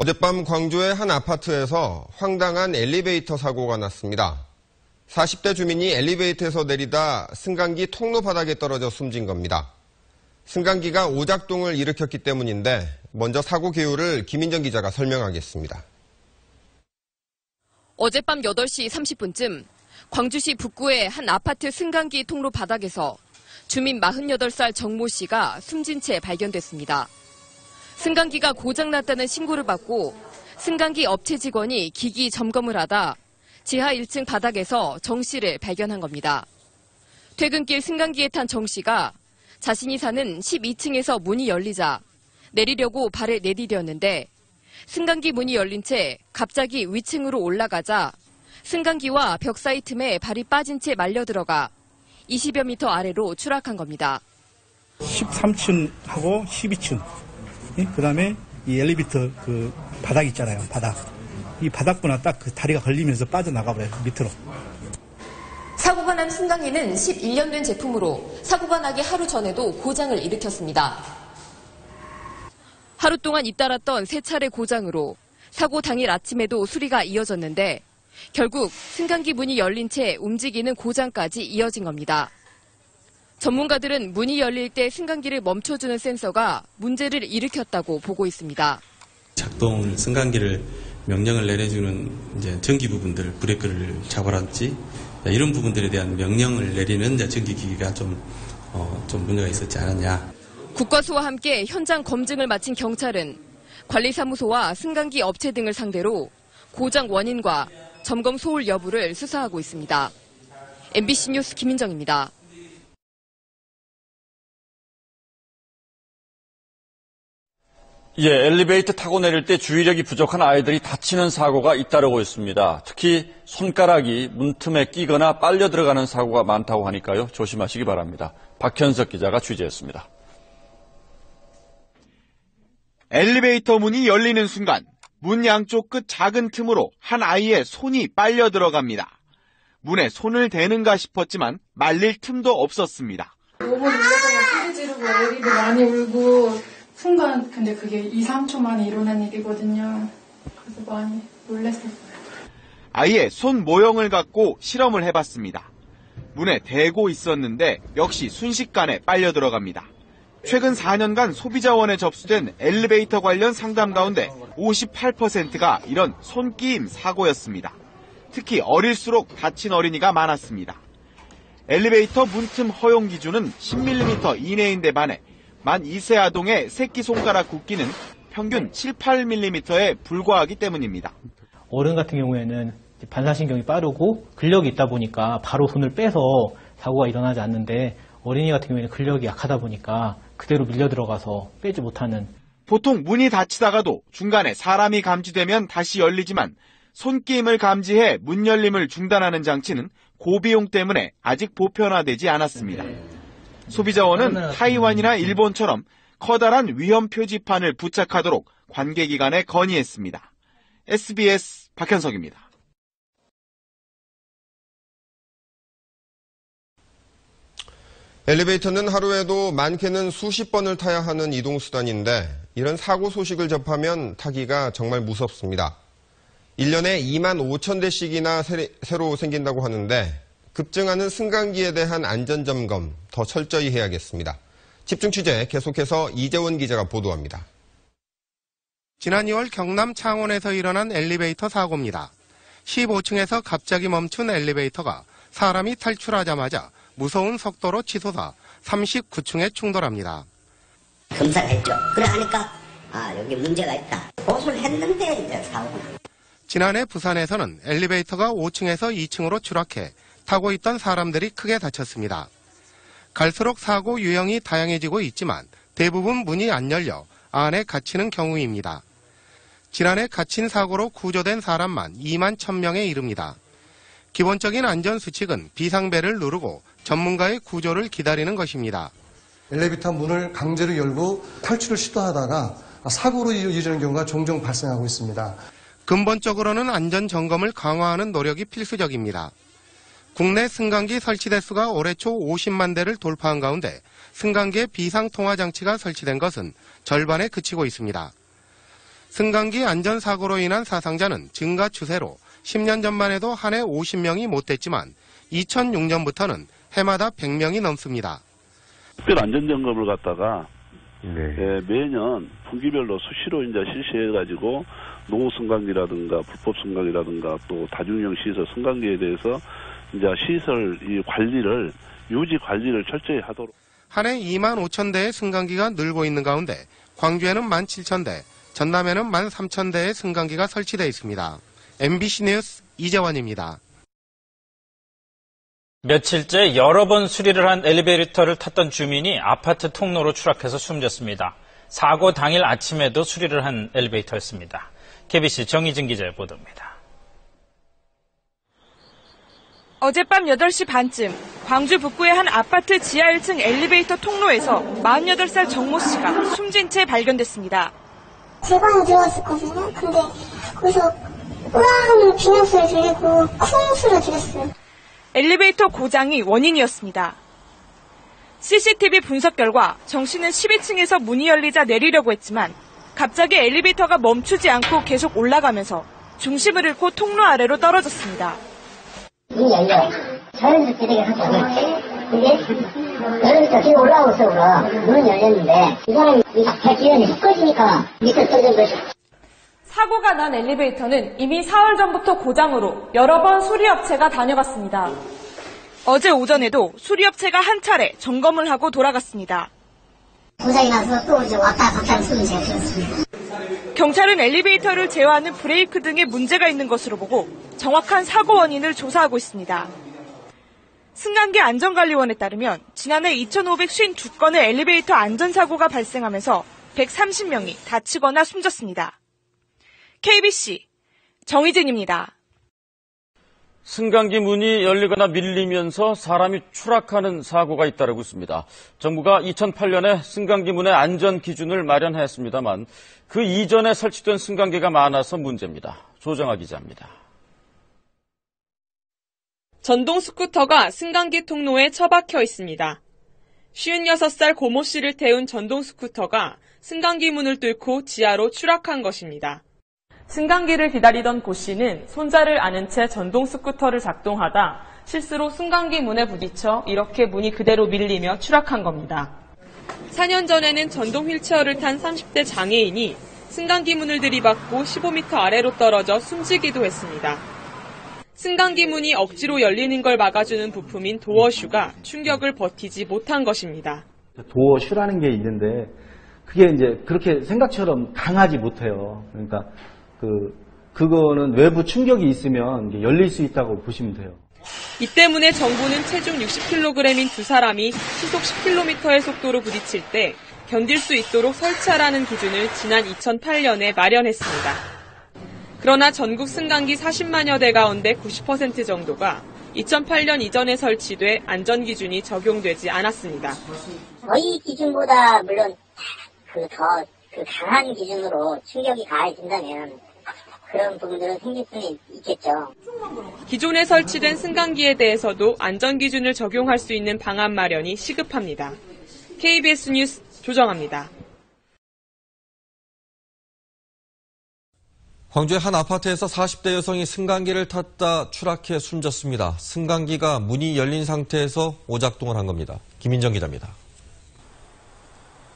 어젯밤 광주의 한 아파트에서 황당한 엘리베이터 사고가 났습니다. 40대 주민이 엘리베이터에서 내리다 승강기 통로 바닥에 떨어져 숨진 겁니다. 승강기가 오작동을 일으켰기 때문인데 먼저 사고 개요를 김인정 기자가 설명하겠습니다. 어젯밤 8시 30분쯤 광주시 북구의 한 아파트 승강기 통로 바닥에서 주민 48살 정모 씨가 숨진 채 발견됐습니다. 승강기가 고장났다는 신고를 받고 승강기 업체 직원이 기기 점검을 하다 지하 1층 바닥에서 정 씨를 발견한 겁니다. 퇴근길 승강기에 탄 정 씨가 자신이 사는 12층에서 문이 열리자 내리려고 발을 내디뎠는데 승강기 문이 열린 채 갑자기 위층으로 올라가자 승강기와 벽 사이 틈에 발이 빠진 채 말려 들어가 20여 미터 아래로 추락한 겁니다. 13층하고 12층. 그다음에 이 엘리베이터 그 바닥 있잖아요. 바닥. 이 바닥부나 딱 그 다리가 걸리면서 빠져나가 버려요. 밑으로. 사고가 난 승강기는 11년 된 제품으로 사고가 나기 하루 전에도 고장을 일으켰습니다. 하루 동안 잇따랐던 3차례 고장으로 사고 당일 아침에도 수리가 이어졌는데 결국 승강기 문이 열린 채 움직이는 고장까지 이어진 겁니다. 전문가들은 문이 열릴 때 승강기를 멈춰주는 센서가 문제를 일으켰다고 보고 있습니다. 작동 승강기를 명령을 내려주는 이제 전기 부분들, 브레이크를 잡아라든지 이런 부분들에 대한 명령을 내리는 전기기기가 좀 문제가 있었지 않았냐. 국과수와 함께 현장 검증을 마친 경찰은 관리사무소와 승강기 업체 등을 상대로 고장 원인과 점검 소홀 여부를 수사하고 있습니다. MBC 뉴스 김인정입니다. 엘리베이터 타고 내릴 때 주의력이 부족한 아이들이 다치는 사고가 잇따르고 있습니다. 특히 손가락이 문틈에 끼거나 빨려 들어가는 사고가 많다고 하니까요. 조심하시기 바랍니다. 박현석 기자가 취재했습니다. 엘리베이터 문이 열리는 순간 문 양쪽 끝 작은 틈으로 한 아이의 손이 빨려 들어갑니다. 문에 손을 대는가 싶었지만 말릴 틈도 없었습니다. 너무 놀라서 소리 지르고 애들이 많이 울고 순간 근데 그게 2, 3초 만에 일어난 일이거든요. 그래서 많이 놀랐었어요. 아이의 손 모형을 갖고 실험을 해봤습니다. 문에 대고 있었는데 역시 순식간에 빨려 들어갑니다. 최근 4년간 소비자원에 접수된 엘리베이터 관련 상담 가운데 58%가 이런 손끼임 사고였습니다. 특히 어릴수록 다친 어린이가 많았습니다. 엘리베이터 문틈 허용 기준은 10mm 이내인데 반해 만 2세 아동의 새끼손가락 굵기는 평균 7, 8mm에 불과하기 때문입니다. 어른 같은 경우에는 반사신경이 빠르고 근력이 있다 보니까 바로 손을 빼서 사고가 일어나지 않는데 어린이 같은 경우에는 근력이 약하다 보니까 그대로 밀려 들어가서 빼지 못하는. 보통 문이 닫히다가도 중간에 사람이 감지되면 다시 열리지만 손끼임을 감지해 문 열림을 중단하는 장치는 고비용 때문에 아직 보편화되지 않았습니다. 소비자원은 타이완이나 일본처럼 커다란 위험 표지판을 부착하도록 관계기관에 건의했습니다. SBS 박현석입니다. 엘리베이터는 하루에도 많게는 수십 번을 타야 하는 이동수단인데 이런 사고 소식을 접하면 타기가 정말 무섭습니다. 1년에 2만 5천 대씩이나 새로 생긴다고 하는데 급증하는 승강기에 대한 안전점검 더 철저히 해야겠습니다. 집중 취재 계속해서 이재원 기자가 보도합니다. 지난 2월 경남 창원에서 일어난 엘리베이터 사고입니다. 15층에서 갑자기 멈춘 엘리베이터가 사람이 탈출하자마자 무서운 속도로 치솟아 39층에 충돌합니다. 검사를 했죠. 그래 하니까 여기 문제가 있다. 보수를 했는데 이제 사고가. 지난해 부산에서는 엘리베이터가 5층에서 2층으로 추락해 타고 있던 사람들이 크게 다쳤습니다. 갈수록 사고 유형이 다양해지고 있지만 대부분 문이 안 열려 안에 갇히는 경우입니다. 지난해 갇힌 사고로 구조된 사람만 2만 1,000명에 이릅니다. 기본적인 안전수칙은 비상벨을 누르고 전문가의 구조를 기다리는 것입니다. 엘리베이터 문을 강제로 열고 탈출을 시도하다가 사고로 이어지는 경우가 종종 발생하고 있습니다. 근본적으로는 안전점검을 강화하는 노력이 필수적입니다. 국내 승강기 설치 대수가 올해 초 50만 대를 돌파한 가운데 승강기에 비상통화장치가 설치된 것은 절반에 그치고 있습니다. 승강기 안전사고로 인한 사상자는 증가 추세로 10년 전만 해도 한 해 50명이 못 됐지만 2006년부터는 해마다 100명이 넘습니다. 특별 안전점검을 갖다가 매년 분기별로 수시로 이제 실시해가지고 노후 승강기라든가 불법 승강이라든가 또 다중이용 시설 승강기에 대해서 이제 시설 이 관리를 유지 관리를 철저히 하도록. 한 해 2만 5천 대의 승강기가 늘고 있는 가운데 광주에는 1만 7천 대, 전남에는 1만 3천 대의 승강기가 설치되어 있습니다. MBC 뉴스 이재원입니다. 며칠째 여러 번 수리를 한 엘리베이터를 탔던 주민이 아파트 통로로 추락해서 숨졌습니다. 사고 당일 아침에도 수리를 한 엘리베이터였습니다. KBC 정희진 기자의 보도입니다. 어젯밤 8시 반쯤 광주 북구의 한 아파트 지하 1층 엘리베이터 통로에서 48살 정모 씨가 숨진 채 발견됐습니다. 제 방에 들어왔었거든요. 근데 거기서 으아 하는 비명소리 들리고 쿵 소리 들렸어요. 엘리베이터 고장이 원인이었습니다. CCTV 분석 결과 정 씨는 12층에서 문이 열리자 내리려고 했지만 갑자기 엘리베이터가 멈추지 않고 계속 올라가면서 중심을 잃고 통로 아래로 떨어졌습니다. 문이 열려. 자연스럽게 되게 하죠. 근데 엘리베이터 뒤로 올라오고 있어. 문은 열렸는데 이 사람이 배 뒤에는 흙 꺼지니까 밑에 떨어진 거죠. 사고가 난 엘리베이터는 이미 4월 전부터 고장으로 여러 번 수리업체가 다녀갔습니다. 어제 오전에도 수리업체가 한 차례 점검을 하고 돌아갔습니다. 고장이 나서 또 이제 왔다 갔다 하는 소리는 제가 들었습니다. 경찰은 엘리베이터를 제어하는 브레이크 등에 문제가 있는 것으로 보고 정확한 사고 원인을 조사하고 있습니다. 승강기 안전관리원에 따르면 지난해 2,552건의 엘리베이터 안전사고가 발생하면서 130명이 다치거나 숨졌습니다. KBC 정희진입니다. 승강기 문이 열리거나 밀리면서 사람이 추락하는 사고가 잇따르고 있습니다. 정부가 2008년에 승강기 문의 안전 기준을 마련했습니다만 그 이전에 설치된 승강기가 많아서 문제입니다. 조정아 기자입니다. 전동 스쿠터가 승강기 통로에 처박혀 있습니다. 56살 고모 씨를 태운 전동 스쿠터가 승강기 문을 뚫고 지하로 추락한 것입니다. 승강기를 기다리던 고 씨는 손자를 안은 채 전동 스쿠터를 작동하다 실수로 승강기 문에 부딪혀 이렇게 문이 그대로 밀리며 추락한 겁니다. 4년 전에는 전동 휠체어를 탄 30대 장애인이 승강기 문을 들이받고 15m 아래로 떨어져 숨지기도 했습니다. 승강기 문이 억지로 열리는 걸 막아주는 부품인 도어슈가 충격을 버티지 못한 것입니다. 도어슈라는 게 있는데 그게 이제 그렇게 생각처럼 강하지 못해요. 그러니까 그거는 외부 충격이 있으면 열릴 수 있다고 보시면 돼요. 이 때문에 정부는 체중 60kg인 두 사람이 시속 10km의 속도로 부딪힐 때 견딜 수 있도록 설치하라는 기준을 지난 2008년에 마련했습니다. 그러나 전국 승강기 40만여 대 가운데 90% 정도가 2008년 이전에 설치돼 안전기준이 적용되지 않았습니다. 저희 기준보다 물론 더 강한 기준으로 충격이 가해진다면 그런 부분들은 생길 수는 있겠죠. 기존에 설치된 승강기에 대해서도 안전기준을 적용할 수 있는 방안 마련이 시급합니다. KBS 뉴스 조정아입니다. 광주의 한 아파트에서 40대 여성이 승강기를 탔다 추락해 숨졌습니다. 승강기가 문이 열린 상태에서 오작동을 한 겁니다. 김인정 기자입니다.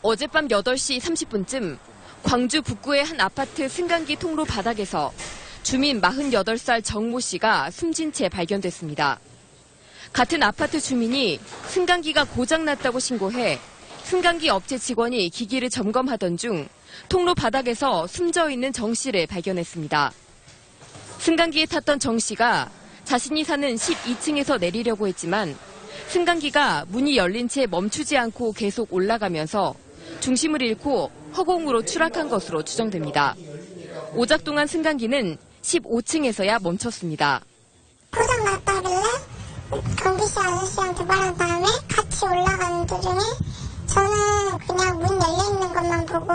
어젯밤 8시 30분쯤 광주 북구의 한 아파트 승강기 통로 바닥에서 주민 48살 정모 씨가 숨진 채 발견됐습니다. 같은 아파트 주민이 승강기가 고장났다고 신고해 승강기 업체 직원이 기기를 점검하던 중 통로 바닥에서 숨져 있는 정 씨를 발견했습니다. 승강기에 탔던 정 씨가 자신이 사는 12층에서 내리려고 했지만 승강기가 문이 열린 채 멈추지 않고 계속 올라가면서 중심을 잃고 허공으로 추락한 것으로 추정됩니다. 오작동한 승강기는 15층에서야 멈췄습니다. 고장났다길래 경비씨 아저씨한테 말한 다음에 같이 올라가는 도중에 저는 그냥 문 열려있는 것만 보고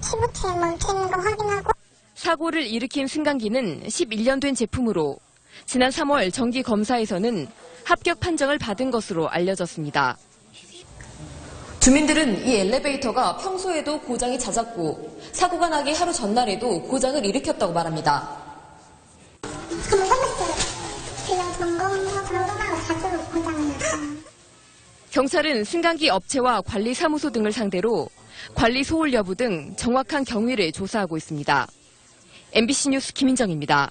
15층에 멈춰있는 거 확인하고 사고를 일으킨 승강기는 11년 된 제품으로 지난 3월 정기 검사에서는 합격 판정을 받은 것으로 알려졌습니다. 주민들은 이 엘리베이터가 평소에도 고장이 잦았고 사고가 나기 하루 전날에도 고장을 일으켰다고 말합니다. 경찰은 승강기 업체와 관리사무소 등을 상대로 관리 소홀 여부 등 정확한 경위를 조사하고 있습니다. MBC 뉴스 김인정입니다.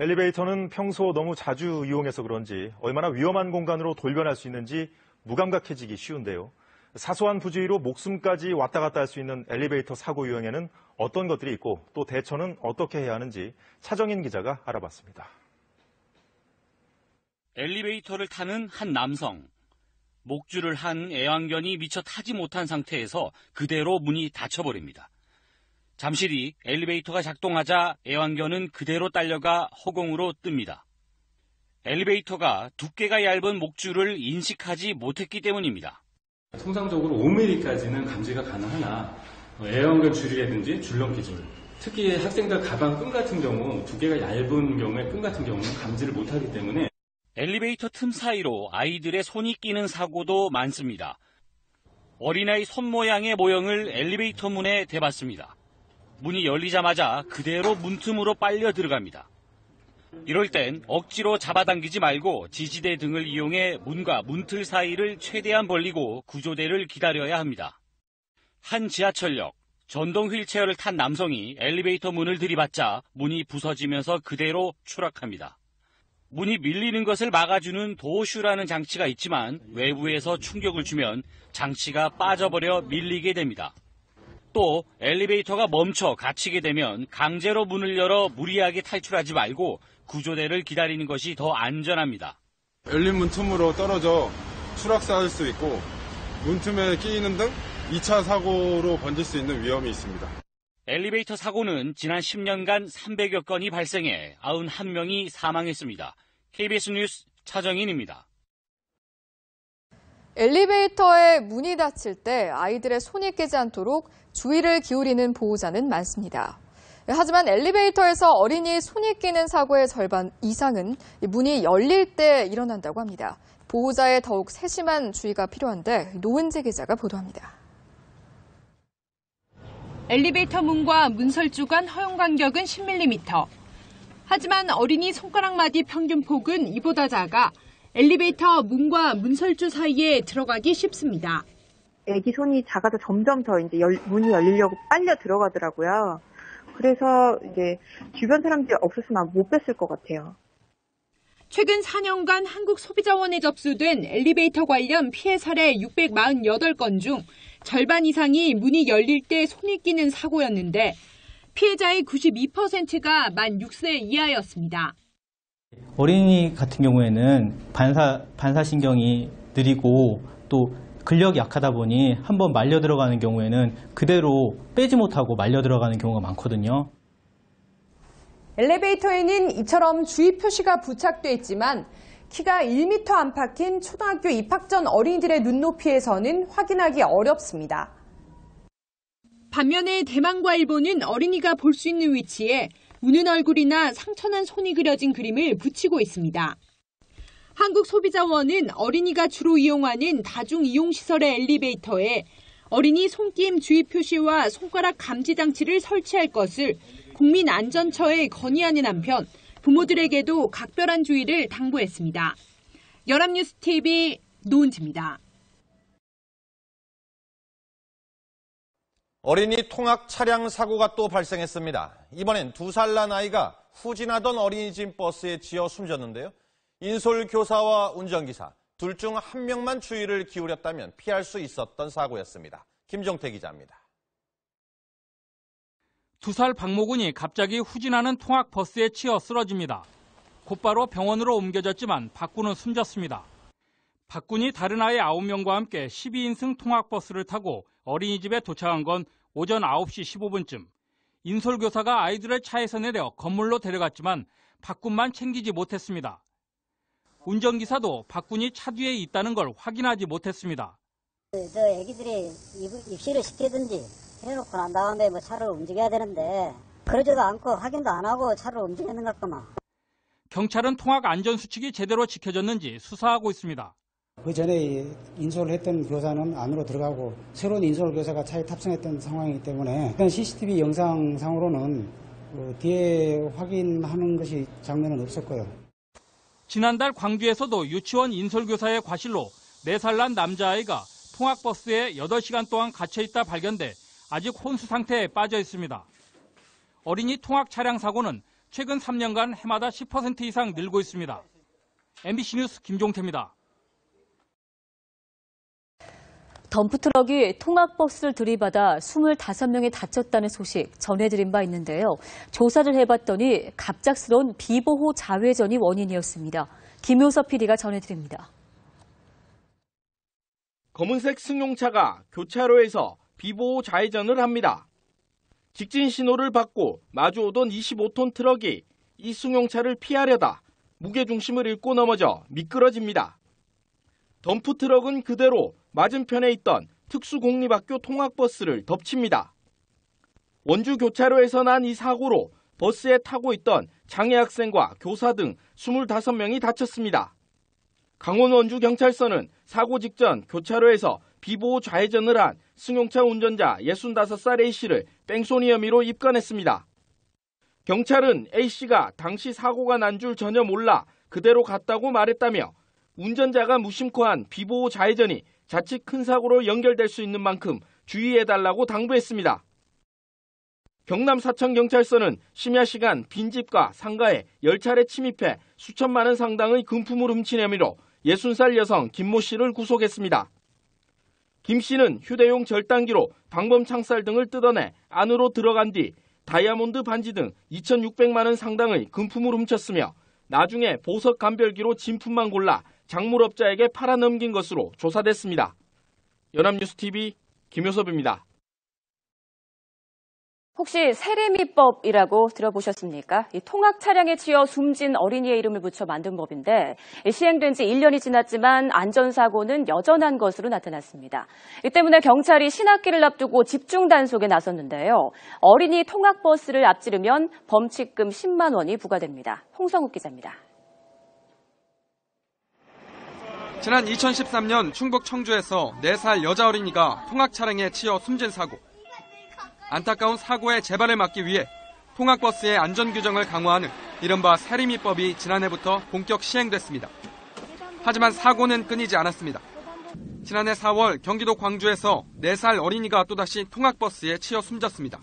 엘리베이터는 평소 너무 자주 이용해서 그런지 얼마나 위험한 공간으로 돌변할 수 있는지 무감각해지기 쉬운데요. 사소한 부주의로 목숨까지 왔다 갔다 할 수 있는 엘리베이터 사고 유형에는 어떤 것들이 있고 또 대처는 어떻게 해야 하는지 차정인 기자가 알아봤습니다. 엘리베이터를 타는 한 남성. 목줄을 한 애완견이 미처 타지 못한 상태에서 그대로 문이 닫혀버립니다. 잠시 뒤 엘리베이터가 작동하자 애완견은 그대로 딸려가 허공으로 뜹니다. 엘리베이터가 두께가 얇은 목줄을 인식하지 못했기 때문입니다. 통상적으로 5mm까지는 감지가 가능하나 애완견 줄이라든지 줄넘기 줄, 특히 학생들 가방 끈 같은 경우 두께가 얇은 경우에 끈 같은 경우는 감지를 못하기 때문에 엘리베이터 틈 사이로 아이들의 손이 끼는 사고도 많습니다. 어린아이 손 모양의 모형을 엘리베이터 문에 대봤습니다. 문이 열리자마자 그대로 문틈으로 빨려 들어갑니다. 이럴 땐 억지로 잡아당기지 말고 지지대 등을 이용해 문과 문틀 사이를 최대한 벌리고 구조대를 기다려야 합니다. 한 지하철역, 전동 휠체어를 탄 남성이 엘리베이터 문을 들이받자 문이 부서지면서 그대로 추락합니다. 문이 밀리는 것을 막아주는 도어슈라는 장치가 있지만 외부에서 충격을 주면 장치가 빠져버려 밀리게 됩니다. 또 엘리베이터가 멈춰 갇히게 되면 강제로 문을 열어 무리하게 탈출하지 말고 구조대를 기다리는 것이 더 안전합니다. 열린 문틈으로 떨어져 추락사할 수 있고 문틈에 끼이는 등 2차 사고로 번질 수 있는 위험이 있습니다. 엘리베이터 사고는 지난 10년간 300여 건이 발생해 91명이 사망했습니다. KBS 뉴스 차정인입니다. 엘리베이터에 문이 닫힐 때 아이들의 손이 끼지 않도록 주의를 기울이는 보호자는 많습니다. 하지만 엘리베이터에서 어린이 손이 끼는 사고의 절반 이상은 문이 열릴 때 일어난다고 합니다. 보호자의 더욱 세심한 주의가 필요한데 노은재 기자가 보도합니다. 엘리베이터 문과 문설주 간 허용 간격은 10mm. 하지만 어린이 손가락 마디 평균 폭은 이보다 작아 엘리베이터 문과 문설주 사이에 들어가기 쉽습니다. 애기 손이 작아서 점점 더 이제 문이 열리려고 빨려 들어가더라고요. 그래서 이제 주변 사람들이 없었으면 못 뺐을 것 같아요. 최근 4년간 한국소비자원에 접수된 엘리베이터 관련 피해 사례 648건 중 절반 이상이 문이 열릴 때 손이 끼는 사고였는데 피해자의 92%가 만 6세 이하였습니다. 어린이 같은 경우에는 반사신경이 느리고 또 근력이 약하다 보니 한번 말려 들어가는 경우에는 그대로 빼지 못하고 말려 들어가는 경우가 많거든요. 엘리베이터에는 이처럼 주의 표시가 부착돼 있지만 키가 1m 안팎인 초등학교 입학 전 어린이들의 눈높이에서는 확인하기 어렵습니다. 반면에 대만과 일본은 어린이가 볼 수 있는 위치에 우는 얼굴이나 상처난 손이 그려진 그림을 붙이고 있습니다. 한국소비자원은 어린이가 주로 이용하는 다중이용시설의 엘리베이터에 어린이 손김 주의 표시와 손가락 감지 장치를 설치할 것을 국민안전처에 건의하는 한편 부모들에게도 각별한 주의를 당부했습니다. 연합뉴스TV 노은지입니다. 어린이 통학 차량 사고가 또 발생했습니다. 이번엔 2살 난 아이가 후진하던 어린이집 버스에 치여 숨졌는데요. 인솔 교사와 운전기사 둘 중 한 명만 주의를 기울였다면 피할 수 있었던 사고였습니다. 김종태 기자입니다. 2살 박모군이 갑자기 후진하는 통학버스에 치여 쓰러집니다. 곧바로 병원으로 옮겨졌지만 박군은 숨졌습니다. 박군이 다른 아이 9명과 함께 12인승 통학버스를 타고 어린이집에 도착한 건 오전 9시 15분쯤. 인솔교사가 아이들을 차에서 내려 건물로 데려갔지만 박군만 챙기지 못했습니다. 운전기사도 박군이 차 뒤에 있다는 걸 확인하지 못했습니다. 저 애기들이 입시를 시키든지 해놓고 난 다음에 차를 움직여야 되는데 그러지도 않고 확인도 안 하고 차를 움직이는 것 같구만. 경찰은 통학 안전수칙이 제대로 지켜졌는지 수사하고 있습니다. 그 전에 인솔을 했던 교사는 안으로 들어가고 새로운 인솔 교사가 차에 탑승했던 상황이기 때문에 CCTV 영상상으로는 뒤에 확인하는 것이 장면은 없었고요. 지난달 광주에서도 유치원 인솔교사의 과실로 4살 난 남자아이가 통학버스에 8시간 동안 갇혀있다 발견돼 아직 혼수 상태에 빠져 있습니다. 어린이 통학 차량 사고는 최근 3년간 해마다 10% 이상 늘고 있습니다. MBC 뉴스 김종태입니다. 덤프트럭이 통학버스를 들이받아 25명이 다쳤다는 소식 전해드린 바 있는데요. 조사를 해봤더니 갑작스러운 비보호 자회전이 원인이었습니다. 김효섭 PD가 전해드립니다. 검은색 승용차가 교차로에서 비보호 좌회전을 합니다. 직진 신호를 받고 마주오던 25톤 트럭이 이 승용차를 피하려다 무게중심을 잃고 넘어져 미끄러집니다. 덤프트럭은 그대로 맞은편에 있던 특수공립학교 통학버스를 덮칩니다. 원주 교차로에서 난 이 사고로 버스에 타고 있던 장애 학생과 교사 등 25명이 다쳤습니다. 강원 원주경찰서는 사고 직전 교차로에서 비보호 좌회전을 한 승용차 운전자 65살 A씨를 뺑소니 혐의로 입건했습니다. 경찰은 A씨가 당시 사고가 난 줄 전혀 몰라 그대로 갔다고 말했다며 운전자가 무심코 한 비보호 좌회전이 자칫 큰 사고로 연결될 수 있는 만큼 주의해달라고 당부했습니다. 경남 사천경찰서는 심야 시간 빈집과 상가에 10차례 침입해 수천만 원 상당의 금품을 훔친 혐의로 60살 여성 김모 씨를 구속했습니다. 김 씨는 휴대용 절단기로 방범 창살 등을 뜯어내 안으로 들어간 뒤 다이아몬드 반지 등 2,600만 원 상당의 금품을 훔쳤으며 나중에 보석 감별기로 진품만 골라 작물업자에게 팔아넘긴 것으로 조사됐습니다. 연합뉴스TV 김효섭입니다. 혹시 세리미법이라고 들어보셨습니까? 이 통학 차량에 치여 숨진 어린이의 이름을 붙여 만든 법인데 시행된 지 1년이 지났지만 안전사고는 여전한 것으로 나타났습니다. 이 때문에 경찰이 신학기를 앞두고 집중 단속에 나섰는데요. 어린이 통학버스를 앞지르면 범칙금 10만 원이 부과됩니다. 홍성욱 기자입니다. 지난 2013년 충북 청주에서 4살 여자 어린이가 통학 차량에 치여 숨진 사고. 안타까운 사고의 재발을 막기 위해 통학버스의 안전규정을 강화하는 이른바 세리미법이 지난해부터 본격 시행됐습니다. 하지만 사고는 끊이지 않았습니다. 지난해 4월 경기도 광주에서 4살 어린이가 또다시 통학버스에 치여 숨졌습니다.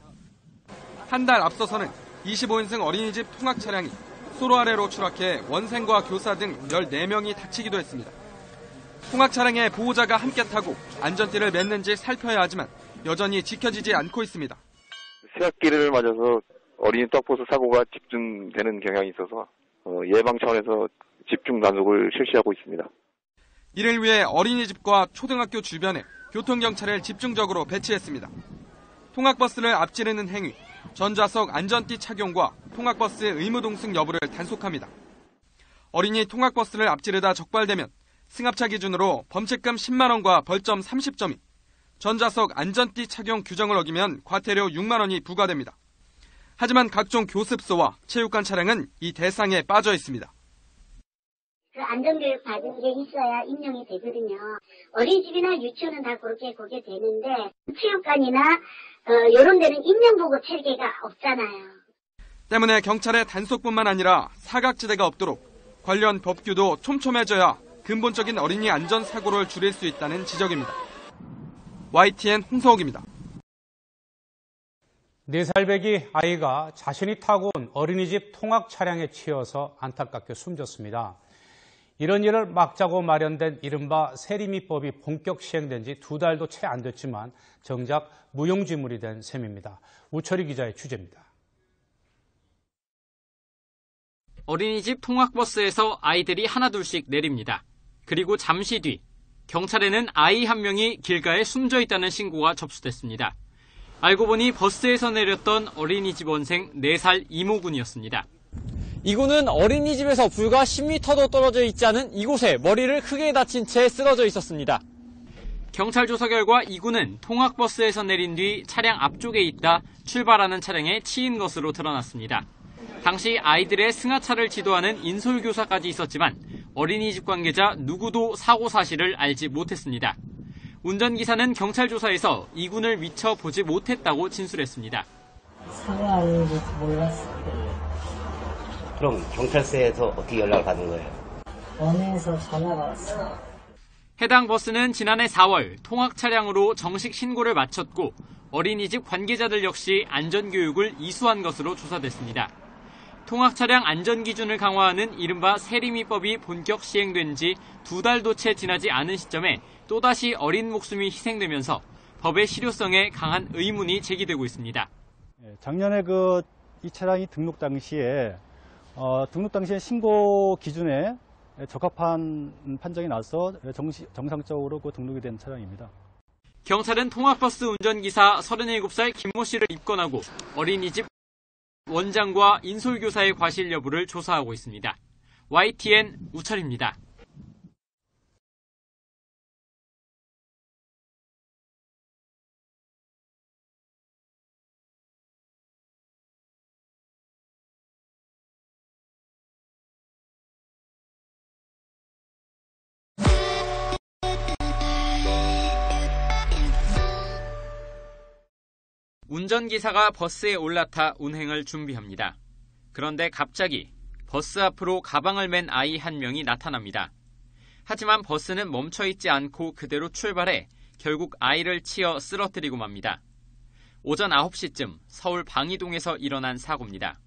한 달 앞서서는 25인승 어린이집 통학 차량이 소로 아래로 추락해 원생과 교사 등 14명이 다치기도 했습니다. 통학 차량에 보호자가 함께 타고 안전띠를 맸는지 살펴야 하지만 여전히 지켜지지 않고 있습니다. 새학기를 맞아서 어린이 통학버스 사고가 집중되는 경향이 있어서 예방 차원에서 집중 단속을 실시하고 있습니다. 이를 위해 어린이집과 초등학교 주변에 교통경찰을 집중적으로 배치했습니다. 통학버스를 앞지르는 행위, 전좌석 안전띠 착용과 통학버스 의무 동승 여부를 단속합니다. 어린이 통학버스를 앞지르다 적발되면 승합차 기준으로 범칙금 10만 원과 벌점 30점이, 전좌석 안전띠 착용 규정을 어기면 과태료 6만 원이 부과됩니다. 하지만 각종 교습소와 체육관 차량은 이 대상에 빠져 있습니다. 그 안전교육 받은 게 있어야 인정이 되거든요. 어린이집이나 유치원은 다 그렇게 그게 되는데 체육관이나 이런 데는 인명보호 체계가 없잖아요. 때문에 경찰의 단속뿐만 아니라 사각지대가 없도록 관련 법규도 촘촘해져야 근본적인 어린이 안전사고를 줄일 수 있다는 지적입니다. YTN 홍서욱입니다. 4살배기 아이가 자신이 타고 온 어린이집 통학 차량에 치여서 안타깝게 숨졌습니다. 이런 일을 막자고 마련된 이른바 세리미법이 본격 시행된 지 2달도 채 안 됐지만 정작 무용지물이 된 셈입니다. 우철희 기자의 취재입니다. 어린이집 통학버스에서 아이들이 하나둘씩 내립니다. 그리고 잠시 뒤 경찰에는 아이 한 명이 길가에 숨져 있다는 신고가 접수됐습니다. 알고 보니 버스에서 내렸던 어린이집 원생 4살 이모군이었습니다. 이군은 어린이집에서 불과 10m도 떨어져 있지 않은 이곳에 머리를 크게 다친 채 쓰러져 있었습니다. 경찰 조사 결과 이군은 통학버스에서 내린 뒤 차량 앞쪽에 있다 출발하는 차량에 치인 것으로 드러났습니다. 당시 아이들의 승하차를 지도하는 인솔교사까지 있었지만 어린이집 관계자 누구도 사고 사실을 알지 못했습니다. 운전기사는 경찰 조사에서 이군을 미처 보지 못했다고 진술했습니다. 사고하는지 몰랐어요. 그럼 경찰서에서 어떻게 연락을 받은 거예요? 원에서 전화가 왔어요. 해당 버스는 지난해 4월 통학 차량으로 정식 신고를 마쳤고 어린이집 관계자들 역시 안전교육을 이수한 것으로 조사됐습니다. 통학 차량 안전기준을 강화하는 이른바 세리미법이 본격 시행된 지 2달도 채 지나지 않은 시점에 또다시 어린 목숨이 희생되면서 법의 실효성에 강한 의문이 제기되고 있습니다. 작년에 이 차량이 등록 당시에 신고 기준에 적합한 판정이 나서 정상적으로 등록이 된 차량입니다. 경찰은 통학버스 운전기사 37살 김모 씨를 입건하고 어린이집 원장과 인솔교사의 과실 여부를 조사하고 있습니다. YTN 우철입니다. 운전기사가 버스에 올라타 운행을 준비합니다. 그런데 갑자기 버스 앞으로 가방을 맨 아이 한 명이 나타납니다. 하지만 버스는 멈춰있지 않고 그대로 출발해 결국 아이를 치어 쓰러뜨리고 맙니다. 오전 9시쯤 서울 방이동에서 일어난 사고입니다.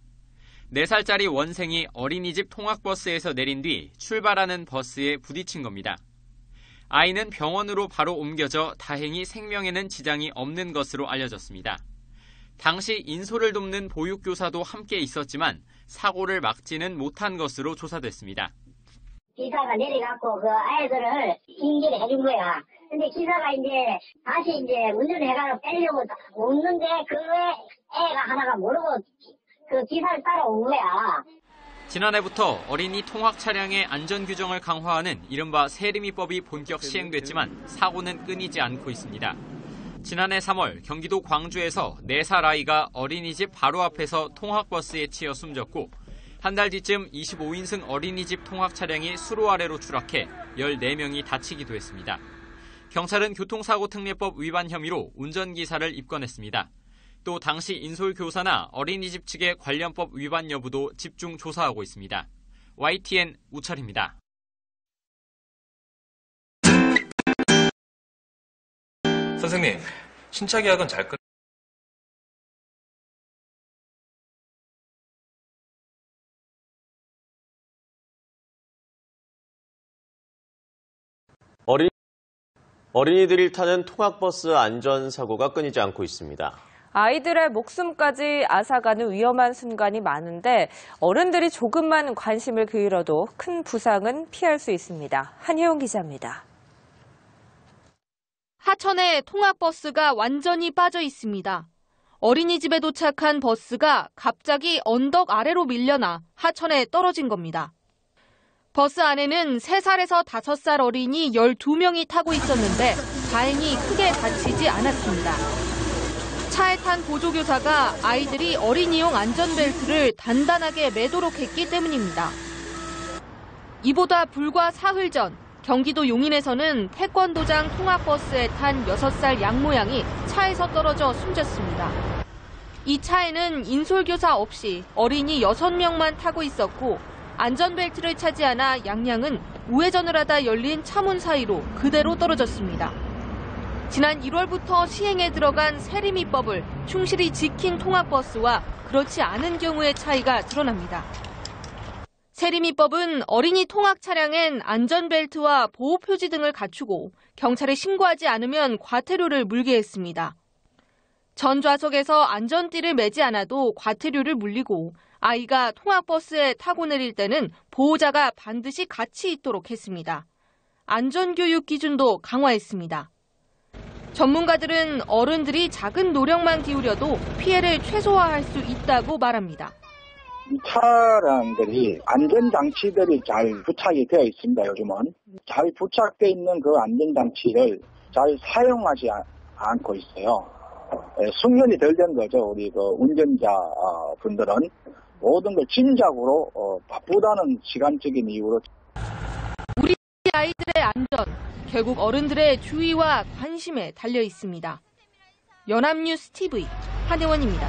4살짜리 원생이 어린이집 통학버스에서 내린 뒤 출발하는 버스에 부딪힌 겁니다. 아이는 병원으로 바로 옮겨져 다행히 생명에는 지장이 없는 것으로 알려졌습니다. 당시 인솔을 돕는 보육교사도 함께 있었지만 사고를 막지는 못한 것으로 조사됐습니다. 기사가 내려갖고 그 아이들을 인계를 해준 거야. 근데 기사가 다시 운전해가지고 빼려고 오는데 그 애가 하나가 모르고 그 기사를 따라온 거야. 지난해부터 어린이 통학 차량의 안전 규정을 강화하는 이른바 세리미법이 본격 시행됐지만 사고는 끊이지 않고 있습니다. 지난해 3월 경기도 광주에서 4살 아이가 어린이집 바로 앞에서 통학버스에 치여 숨졌고 한 달 뒤쯤 25인승 어린이집 통학 차량이 수로 아래로 추락해 14명이 다치기도 했습니다. 경찰은 교통사고특례법 위반 혐의로 운전기사를 입건했습니다. 또 당시 인솔교사나 어린이집 측의 관련법 위반 여부도 집중 조사하고 있습니다. YTN 우철입니다. 선생님, 신차 계약은 잘 끝... 어린이들이 타는 통학버스 안전사고가 끊이지 않고 있습니다. 아이들의 목숨까지 앗아가는 위험한 순간이 많은데 어른들이 조금만 관심을 기울여도 큰 부상은 피할 수 있습니다. 한혜영 기자입니다. 하천에 통학버스가 완전히 빠져 있습니다. 어린이집에 도착한 버스가 갑자기 언덕 아래로 밀려나 하천에 떨어진 겁니다. 버스 안에는 3살에서 5살 어린이 12명이 타고 있었는데 다행히 크게 다치지 않았습니다. 차에 탄 보조교사가 아이들이 어린이용 안전벨트를 단단하게 매도록 했기 때문입니다. 이보다 불과 사흘 전 경기도 용인에서는 태권도장 통학버스에 탄 6살 양모양이 차에서 떨어져 숨졌습니다. 이 차에는 인솔교사 없이 어린이 6명만 타고 있었고 안전벨트를 차지 않아 양양은 우회전을 하다 열린 차문 사이로 그대로 떨어졌습니다. 지난 1월부터 시행에 들어간 세리미법을 충실히 지킨 통학버스와 그렇지 않은 경우의 차이가 드러납니다. 세리미법은 어린이 통학 차량엔 안전벨트와 보호표지 등을 갖추고 경찰에 신고하지 않으면 과태료를 물게 했습니다. 전 좌석에서 안전띠를 매지 않아도 과태료를 물리고 아이가 통학버스에 타고 내릴 때는 보호자가 반드시 같이 있도록 했습니다. 안전교육 기준도 강화했습니다. 전문가들은 어른들이 작은 노력만 기울여도 피해를 최소화할 수 있다고 말합니다. 이 차량들이 안전장치들이 잘 부착이 되어 있습니다. 요즘은 잘 부착되어 있는 그 안전장치를 잘 사용하지 않고 있어요. 숙련이 덜 된 거죠. 우리 그 운전자 분들은. 모든 걸 짐작으로 바쁘다는 시간적인 이유로 우리 아이들의 안전, 결국 어른들의 주의와 관심에 달려 있습니다. 연합뉴스 TV 한혜원입니다.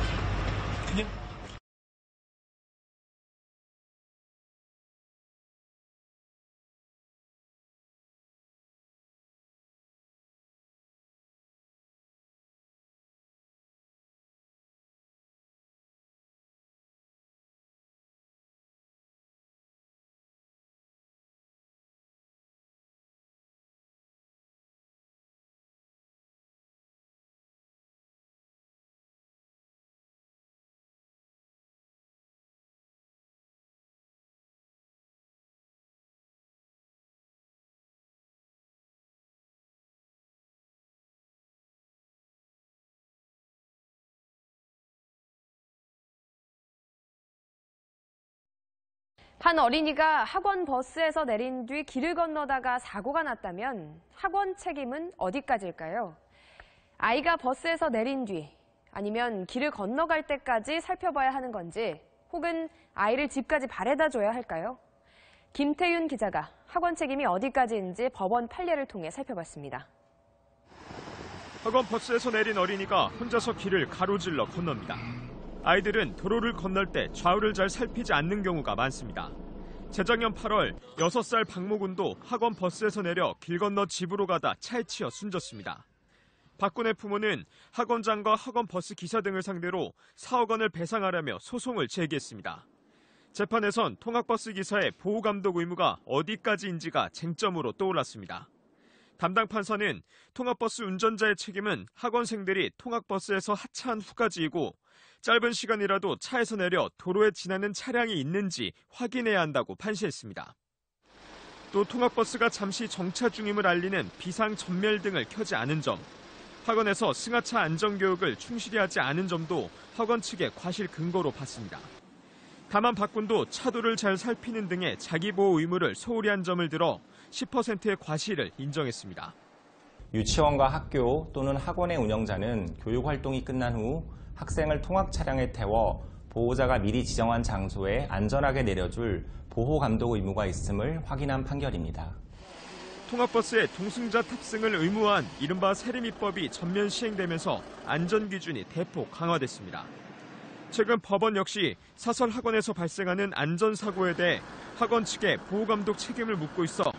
한 어린이가 학원 버스에서 내린 뒤 길을 건너다가 사고가 났다면 학원 책임은 어디까지일까요? 아이가 버스에서 내린 뒤 아니면 길을 건너갈 때까지 살펴봐야 하는 건지 혹은 아이를 집까지 바래다 줘야 할까요? 김태윤 기자가 학원 책임이 어디까지인지 법원 판례를 통해 살펴봤습니다. 학원 버스에서 내린 어린이가 혼자서 길을 가로질러 건넙니다. 아이들은 도로를 건널 때 좌우를 잘 살피지 않는 경우가 많습니다. 재작년 8월 6살 박모군도 학원 버스에서 내려 길 건너 집으로 가다 차에 치여 숨졌습니다. 박군의 부모는 학원장과 학원 버스 기사 등을 상대로 4억 원을 배상하라며 소송을 제기했습니다. 재판에선 통학버스 기사의 보호감독 의무가 어디까지인지가 쟁점으로 떠올랐습니다. 담당 판사는 통학버스 운전자의 책임은 학원생들이 통학버스에서 하차한 후까지이고 짧은 시간이라도 차에서 내려 도로에 지나는 차량이 있는지 확인해야 한다고 판시했습니다. 또 통학버스가 잠시 정차 중임을 알리는 비상 전멸 등을 켜지 않은 점, 학원에서 승하차 안전교육을 충실히 하지 않은 점도 학원 측의 과실 근거로 봤습니다. 다만 박군도 차도를 잘 살피는 등의 자기보호 의무를 소홀히 한 점을 들어 10%의 과실을 인정했습니다. 유치원과 학교 또는 학원의 운영자는 교육활동이 끝난 후 학생을 통학 차량에 태워 보호자가 미리 지정한 장소에 안전하게 내려줄 보호감독 의무가 있음을 확인한 판결입니다. 통학버스에 동승자 탑승을 의무화한 이른바 세리미법이 전면 시행되면서 안전기준이 대폭 강화됐습니다. 최근 법원 역시 사설 학원에서 발생하는 안전사고에 대해 학원 측에 보호감독 책임을 묻고 있어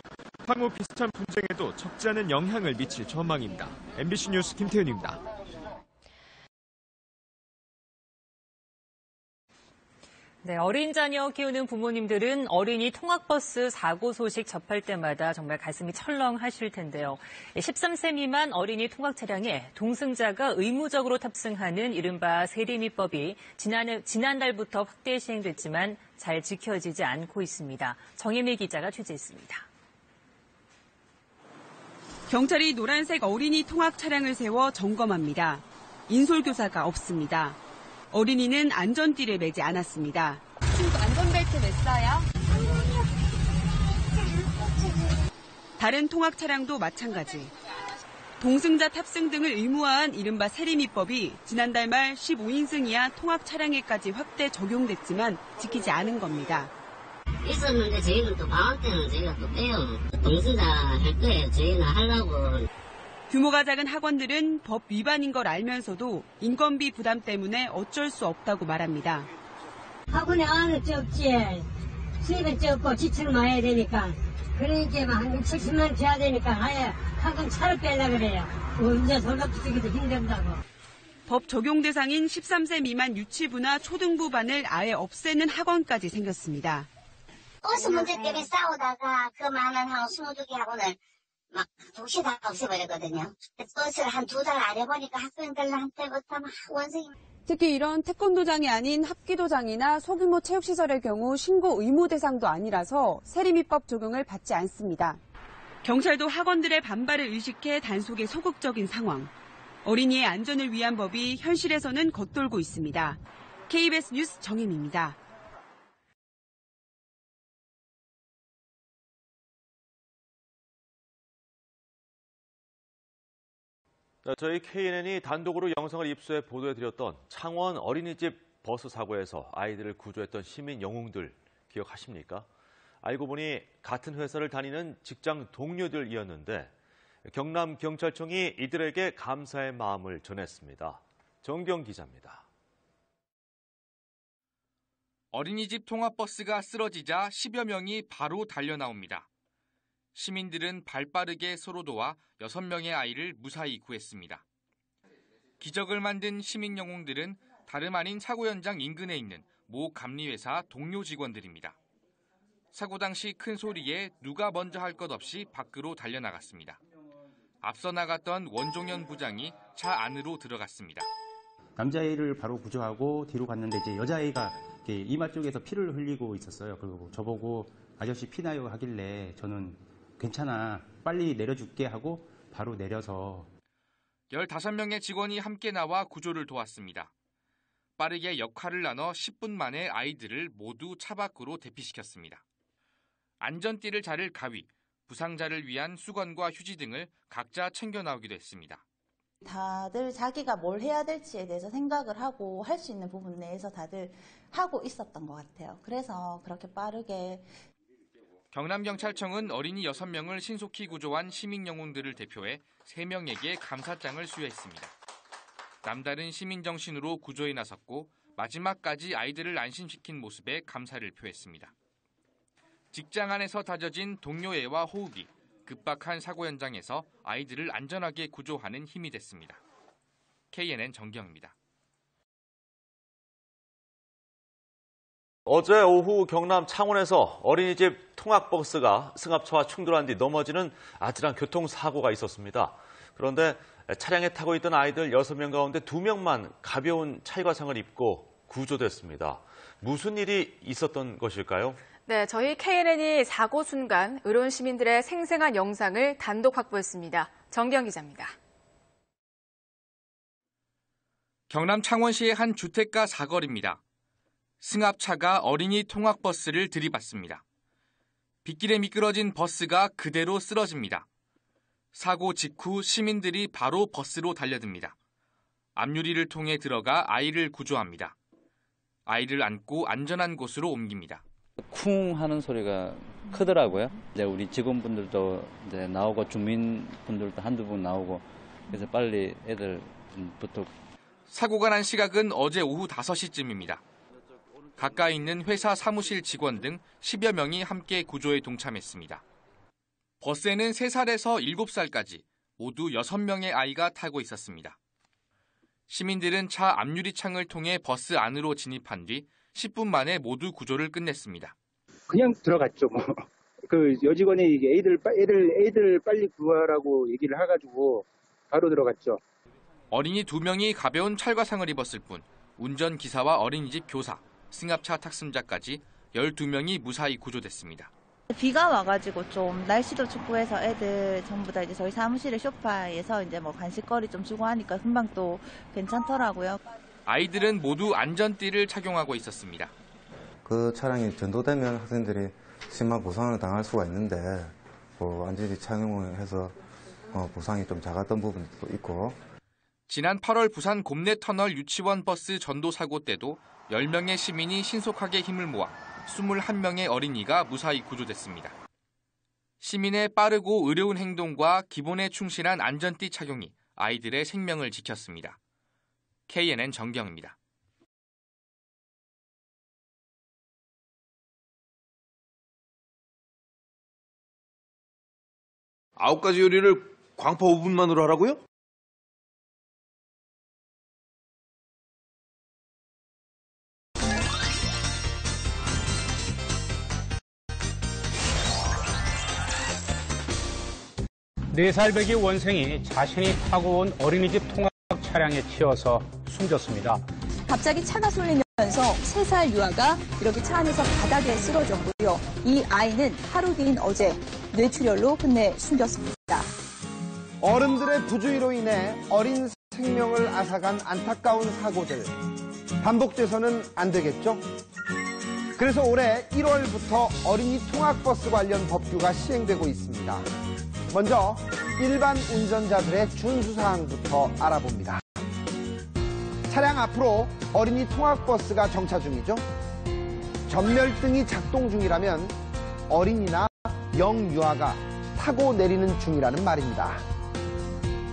향후 비슷한 분쟁에도 적지 않은 영향을 미칠 전망입니다. MBC 뉴스 김태윤입니다. 네, 어린 자녀 키우는 부모님들은 어린이 통학버스 사고 소식 접할 때마다 정말 가슴이 철렁하실 텐데요. 13세 미만 어린이 통학 차량에 동승자가 의무적으로 탑승하는 이른바 세리미법이 지난달부터 확대 시행됐지만 잘 지켜지지 않고 있습니다. 정혜미 기자가 취재했습니다. 경찰이 노란색 어린이 통학 차량을 세워 점검합니다. 인솔교사가 없습니다. 어린이는 안전띠를 매지 않았습니다. 친구 안전벨트 맸어요? 다른 통학 차량도 마찬가지. 동승자 탑승 등을 의무화한 이른바 세리미법이 지난달 말 15인승 이하 통학 차량에까지 확대 적용됐지만 지키지 않은 겁니다. 있었는데 저희는 또 방학 때는 저희가 또 빼요. 동승자 할 거예요. 저희는 하려고. 규모가 작은 학원들은 법 위반인 걸 알면서도 인건비 부담 때문에 어쩔 수 없다고 말합니다. 학원에 안은 적지. 수입은 적고 지출을 많이 해야 되니까. 그러니까 한 70만 원 줘야 되니까 아예 학원 차를 빼려고 그래요. 운전 설갑도 쓰기도 힘들다고. 법 적용 대상인 13세 미만 유치부나 초등부 반을 아예 없애는 학원까지 생겼습니다. 버스 문제 때문에 싸우다가 그 많은 한 22개 학원을 막 동시에 다 없애버렸거든요. 버스를 한 2달 안 해보니까 학생들한테부터 막 원생이. 특히 이런 태권도장이 아닌 합기도장이나 소규모 체육시설의 경우 신고 의무 대상도 아니라서 세리미법 적용을 받지 않습니다. 경찰도 학원들의 반발을 의식해 단속에 소극적인 상황. 어린이의 안전을 위한 법이 현실에서는 겉돌고 있습니다. KBS 뉴스 정혜미입니다. 저희 KNN이 단독으로 영상을 입수해 보도해드렸던 창원 어린이집 버스 사고에서 아이들을 구조했던 시민 영웅들 기억하십니까? 알고 보니 같은 회사를 다니는 직장 동료들이었는데 경남경찰청이 이들에게 감사의 마음을 전했습니다. 정경 기자입니다. 어린이집 통학버스가 쓰러지자 10여 명이 바로 달려나옵니다. 시민들은 발빠르게 서로 도와 6명의 아이를 무사히 구했습니다. 기적을 만든 시민 영웅들은 다름 아닌 사고 현장 인근에 있는 모 감리회사 동료 직원들입니다. 사고 당시 큰 소리에 누가 먼저 할 것 없이 밖으로 달려나갔습니다. 앞서 나갔던 원종현 부장이 차 안으로 들어갔습니다. 남자아이를 바로 구조하고 뒤로 갔는데 이제 여자아이가 이마 쪽에서 피를 흘리고 있었어요. 그리고 저보고 아저씨 피나요 하길래 저는 괜찮아 빨리 내려줄게 하고 바로 내려서 15명의 직원이 함께 나와 구조를 도왔습니다. 빠르게 역할을 나눠 10분 만에 아이들을 모두 차 밖으로 대피시켰습니다. 안전띠를 자를 가위, 부상자를 위한 수건과 휴지 등을 각자 챙겨 나오기도 했습니다. 다들 자기가 뭘 해야 될지에 대해서 생각을 하고 할 수 있는 부분 내에서 다들 하고 있었던 것 같아요. 그래서 그렇게 빠르게. 경남경찰청은 어린이 6명을 신속히 구조한 시민 영웅들을 대표해 3명에게 감사장을 수여했습니다. 남다른 시민 정신으로 구조에 나섰고 마지막까지 아이들을 안심시킨 모습에 감사를 표했습니다. 직장 안에서 다져진 동료애와 호흡이 급박한 사고 현장에서 아이들을 안전하게 구조하는 힘이 됐습니다. KNN 정경입니다. 어제 오후 경남 창원에서 어린이집 통학버스가 승합차와 충돌한 뒤 넘어지는 아찔한 교통사고가 있었습니다. 그런데 차량에 타고 있던 아이들 6명 가운데 2명만 가벼운 찰과상을 입고 구조됐습니다. 무슨 일이 있었던 것일까요? 네, 저희 KNN이 사고 순간 의료원 시민들의 생생한 영상을 단독 확보했습니다. 정경 기자입니다. 경남 창원시의 한 주택가 사거리입니다. 승합차가 어린이 통학버스를 들이받습니다. 빗길에 미끄러진 버스가 그대로 쓰러집니다. 사고 직후 시민들이 바로 버스로 달려듭니다. 앞유리를 통해 들어가 아이를 구조합니다. 아이를 안고 안전한 곳으로 옮깁니다. 쿵 하는 소리가 크더라고요. 이제 우리 직원분들도 이제 나오고 주민분들도 한두 분 나오고 그래서 빨리 애들부터. 사고가 난 시각은 어제 오후 5시쯤입니다. 가까이 있는 회사 사무실 직원 등 10여 명이 함께 구조에 동참했습니다. 버스에는 3살에서 7살까지 모두 6명의 아이가 타고 있었습니다. 시민들은 차 앞유리 창을 통해 버스 안으로 진입한 뒤 10분 만에 모두 구조를 끝냈습니다. 그냥 들어갔죠. 그 여직원이 애들 빨리 구하라고 얘기를 해가지고 바로 들어갔죠. 어린이 2명이 가벼운 찰과상을 입었을 뿐 운전기사와 어린이집 교사, 승합차 탁승자까지 12명이 무사히 구조됐습니다. 비가 와가지고 좀 날씨도 춥고 해서 애들 전부 다 이제 저희 사무실의 소파에서 이제 뭐 간식거리 좀 주고 하니까 금방 또 괜찮더라고요. 아이들은 모두 안전띠를 착용하고 있었습니다. 그 차량이 전도되면 학생들이 심한 부상을 당할 수가 있는데 안전띠 착용을 해서 부상이 좀 작았던 부분도 있고. 지난 8월 부산 곰내터널 유치원 버스 전도 사고 때도 10명의 시민이 신속하게 힘을 모아 21명의 어린이가 무사히 구조됐습니다. 시민의 빠르고 의료운 행동과 기본에 충실한 안전띠 착용이 아이들의 생명을 지켰습니다. KNN 정경입니다. 아홉 가지 요리를 광파 5분만으로 하라고요? 네 살배기 원생이 자신이 타고 온 어린이집 통학 차량에 치여서 숨졌습니다. 갑자기 차가 쏠리면서 3살 유아가 이렇게 차 안에서 바닥에 쓰러졌고요. 이 아이는 하루 뒤인 어제 뇌출혈로 끝내 숨졌습니다. 어른들의 부주의로 인해 어린 생명을 앗아간 안타까운 사고들. 반복돼서는 안 되겠죠? 그래서 올해 1월부터 어린이 통학버스 관련 법규가 시행되고 있습니다. 먼저 일반 운전자들의 준수사항부터 알아봅니다. 차량 앞으로 어린이 통학버스가 정차 중이죠. 전멸등이 작동 중이라면 어린이나 영유아가 타고 내리는 중이라는 말입니다.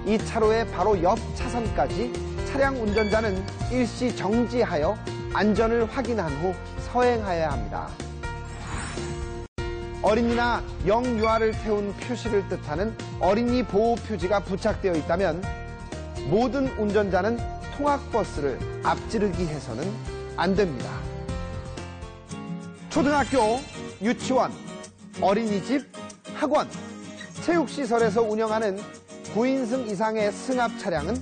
이 차로의 바로 옆 차선까지 차량 운전자는 일시 정지하여 안전을 확인한 후 서행하여야 합니다. 어린이나 영유아를 태운 표시를 뜻하는 어린이 보호 표지가 부착되어 있다면 모든 운전자는 통학버스를 앞지르기 해서는 안 됩니다. 초등학교, 유치원, 어린이집, 학원, 체육시설에서 운영하는 9인승 이상의 승합 차량은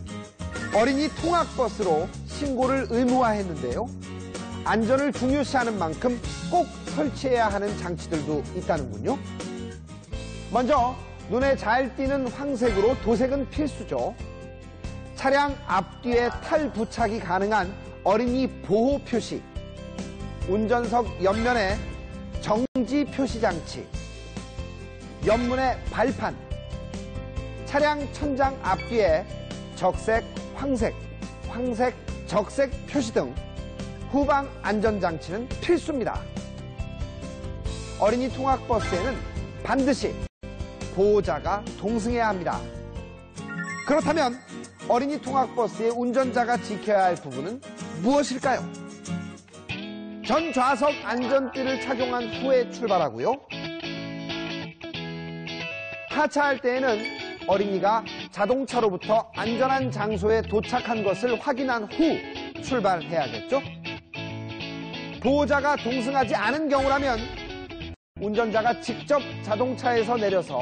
어린이 통학버스로 신고를 의무화했는데요. 안전을 중요시하는 만큼 꼭 설치해야 하는 장치들도 있다는군요. 먼저 눈에 잘 띄는 황색으로 도색은 필수죠. 차량 앞뒤에 탈부착이 가능한 어린이 보호 표시, 운전석 옆면에 정지 표시 장치, 옆문에 발판, 차량 천장 앞뒤에 적색, 황색, 황색, 적색 표시 등 후방 안전장치는 필수입니다. 어린이 통학버스에는 반드시 보호자가 동승해야 합니다. 그렇다면 어린이 통학버스의 운전자가 지켜야 할 부분은 무엇일까요? 전 좌석 안전띠를 착용한 후에 출발하고요. 하차할 때에는 어린이가 자동차로부터 안전한 장소에 도착한 것을 확인한 후 출발해야겠죠? 보호자가 동승하지 않은 경우라면 운전자가 직접 자동차에서 내려서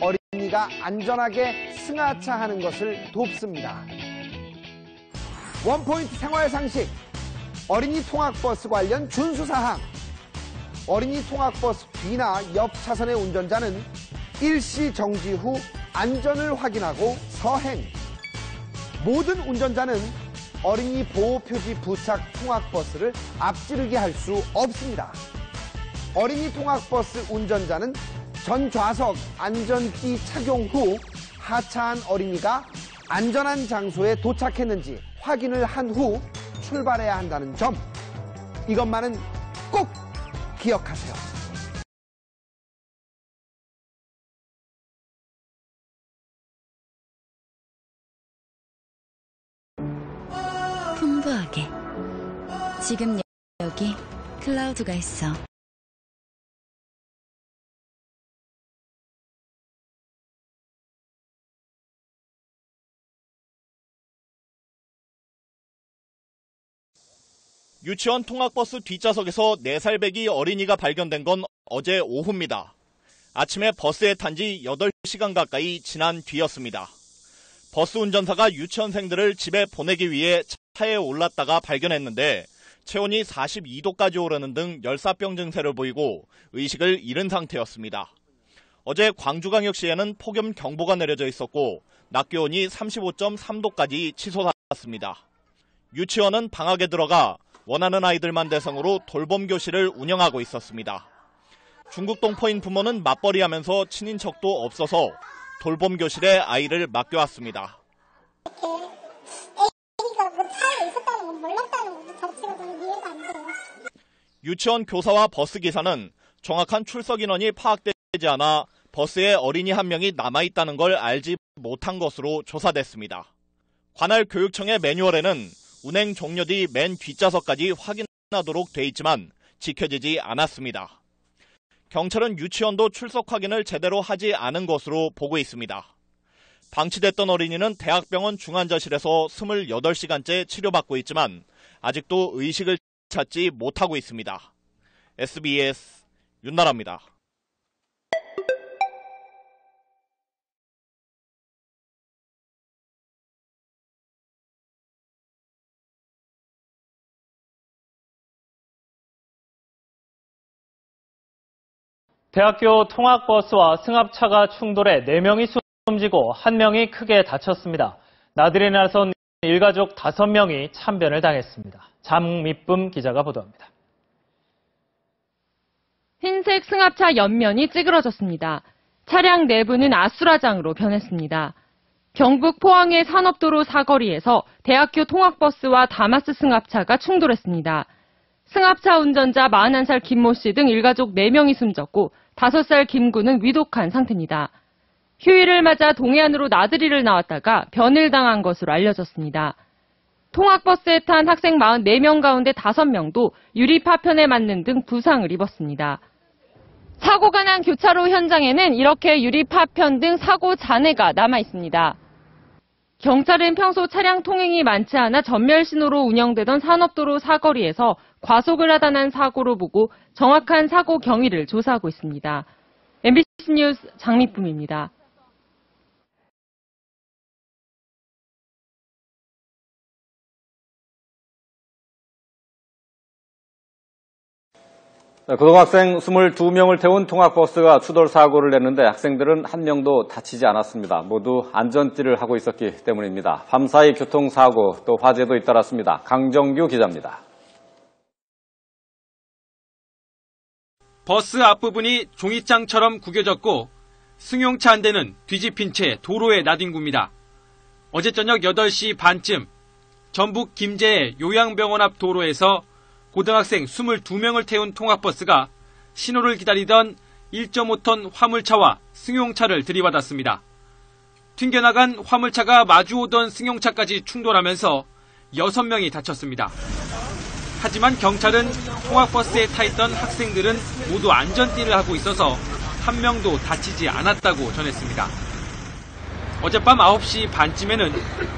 어린이가 안전하게 승하차하는 것을 돕습니다. 원포인트 생활상식, 어린이 통학버스 관련 준수사항. 어린이 통학버스 뒤나 옆 차선의 운전자는 일시 정지 후 안전을 확인하고 서행. 모든 운전자는 어린이 보호표지 부착 통학버스를 앞지르게 할 수 없습니다. 어린이 통학버스 운전자는 전 좌석 안전띠 착용 후 하차한 어린이가 안전한 장소에 도착했는지 확인을 한 후 출발해야 한다는 점, 이것만은 꼭 기억하세요. 풍부하게. 지금 여기 클라우드가 있어. 유치원 통학버스 뒷좌석에서 4살배기 어린이가 발견된 건 어제 오후입니다. 아침에 버스에 탄 지 8시간 가까이 지난 뒤였습니다. 버스 운전사가 유치원생들을 집에 보내기 위해 차에 올랐다가 발견했는데 체온이 42도까지 오르는 등 열사병 증세를 보이고 의식을 잃은 상태였습니다. 어제 광주광역시에는 폭염 경보가 내려져 있었고 낮 기온이 35.3도까지 치솟았습니다. 유치원은 방학에 들어가 원하는 아이들만 대상으로 돌봄 교실을 운영하고 있었습니다. 중국 동포인 부모는 맞벌이하면서 친인척도 없어서 돌봄 교실에 아이를 맡겨왔습니다. 애기가 그 차에 있었다는 건 몰랐다는 것 자체가 너무 이해가 안 돼요. 유치원 교사와 버스 기사는 정확한 출석 인원이 파악되지 않아 버스에 어린이 한 명이 남아있다는 걸 알지 못한 것으로 조사됐습니다. 관할 교육청의 매뉴얼에는 운행 종료 뒤 맨 뒷좌석까지 확인하도록 돼 있지만 지켜지지 않았습니다. 경찰은 유치원도 출석 확인을 제대로 하지 않은 것으로 보고 있습니다. 방치됐던 어린이는 대학병원 중환자실에서 28시간째 치료받고 있지만 아직도 의식을 찾지 못하고 있습니다. SBS 윤나라입니다. 대학교 통학버스와 승합차가 충돌해 4명이 숨지고 1명이 크게 다쳤습니다. 나들이에 나선 일가족 5명이 참변을 당했습니다. 장미쁨 기자가 보도합니다. 흰색 승합차 옆면이 찌그러졌습니다. 차량 내부는 아수라장으로 변했습니다. 경북 포항의 산업도로 사거리에서 대학교 통학버스와 다마스 승합차가 충돌했습니다. 승합차 운전자 41살 김모 씨 등 일가족 4명이 숨졌고 5살 김군은 위독한 상태입니다. 휴일을 맞아 동해안으로 나들이를 나왔다가 변을당한 것으로 알려졌습니다. 통학버스에 탄 학생 44명 가운데 5명도 유리 파편에 맞는 등 부상을 입었습니다. 사고가 난 교차로 현장에는 이렇게 유리 파편 등 사고 잔해가 남아 있습니다. 경찰은 평소 차량 통행이 많지 않아 전멸신호로 운영되던 산업도로 사거리에서 과속을 하다 난 사고로 보고 정확한 사고 경위를 조사하고 있습니다. MBC 뉴스 장미쁨입니다. 고등학생 22명을 태운 통학버스가 추돌 사고를 냈는데 학생들은 한 명도 다치지 않았습니다. 모두 안전띠를 하고 있었기 때문입니다. 밤사이 교통사고 또 화재도 잇따랐습니다. 강정규 기자입니다. 버스 앞부분이 종이장처럼 구겨졌고 승용차 한 대는 뒤집힌 채 도로에 나뒹굽니다. 어제 저녁 8시 반쯤 전북 김제의 요양병원 앞 도로에서 고등학생 22명을 태운 통학버스가 신호를 기다리던 1.5톤 화물차와 승용차를 들이받았습니다. 튕겨나간 화물차가 마주오던 승용차까지 충돌하면서 6명이 다쳤습니다. 하지만 경찰은 통학버스에 타 있던 학생들은 모두 안전띠를 하고 있어서 한 명도 다치지 않았다고 전했습니다. 어젯밤 9시 반쯤에는